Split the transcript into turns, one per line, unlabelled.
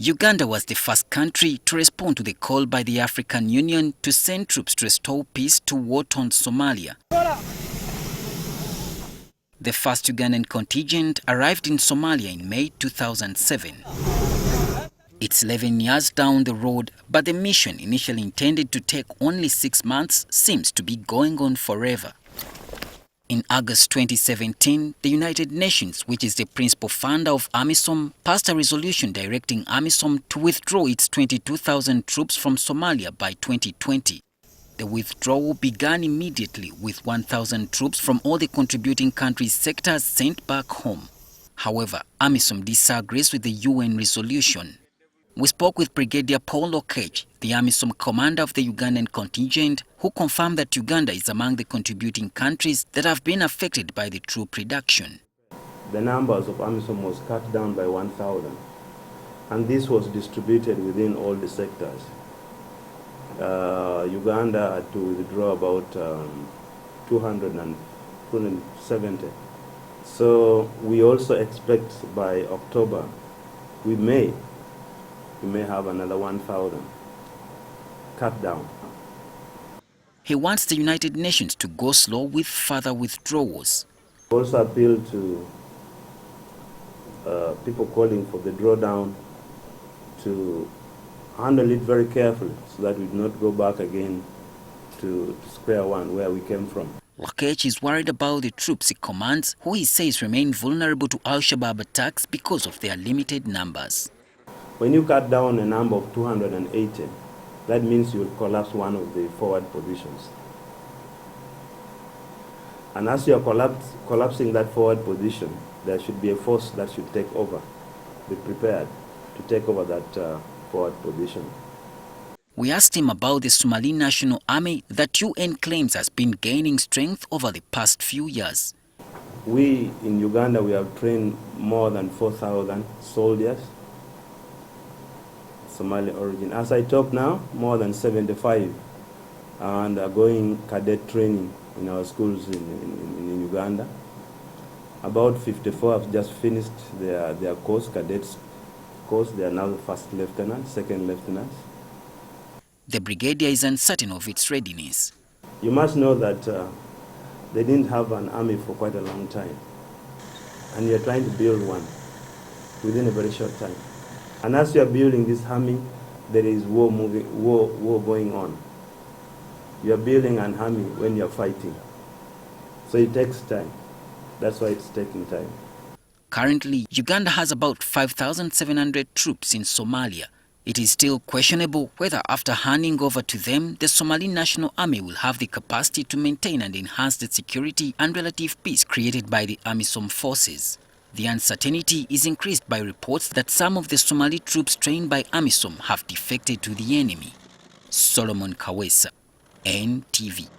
Uganda was the first country to respond to the call by the African Union to send troops to restore peace to war-torn Somalia. The first Ugandan contingent arrived in Somalia in May 2007. It's 11 years down the road, but the mission initially intended to take only 6 months seems to be going on forever. In August 2017, the United Nations, which is the principal funder of AMISOM, passed a resolution directing AMISOM to withdraw its 22,000 troops from Somalia by 2020. The withdrawal began immediately with 1,000 troops from all the contributing countries' sectors sent back home. However, AMISOM disagrees with the UN resolution. We spoke with Brigadier Brig Lokech, the AMISOM commander of the Ugandan contingent, who confirmed that Uganda is among the contributing countries that have been affected by the troop reduction.
The numbers of AMISOM was cut down by 1,000, and this was distributed within all the sectors. Uganda had to withdraw about 270. So we also expect by October, we may have another 1,000 cut down.
He wants the United Nations to go slow with further withdrawals.
Also appeal to people calling for the drawdown to handle it very carefully so that we do not go back again to square one where we came from.
Lokech is worried about the troops he commands, who he says remain vulnerable to Al-shabaab attacks because of their limited numbers.
When you cut down a number of 280, that means you will collapse one of the forward positions. And as you are collapsing that forward position, there should be a force that should take over, be prepared to take over that forward position.
We asked him about the Somali National Army that UN claims has been gaining strength over the past few years.
We in Uganda, we have trained more than 4,000 soldiers, Somali origin. As I talk now, more than 75 are undergoing cadet training in our schools in Uganda. About 54 have just finished their course, cadets course. They are now the first lieutenant, second lieutenants.
The brigadier is uncertain of its readiness.
You must know that they didn't have an army for quite a long time, and you're trying to build one within a very short time. And as you are building this army, there is war going on. You are building an army when you are fighting, so it takes time. That's why it's taking time.
Currently, Uganda has about 5,700 troops in Somalia. It is still questionable whether after handing over to them, the Somali National Army will have the capacity to maintain and enhance the security and relative peace created by the AMISOM forces. The uncertainty is increased by reports that some of the Somali troops trained by AMISOM have defected to the enemy. Solomon Kawesa, NTV.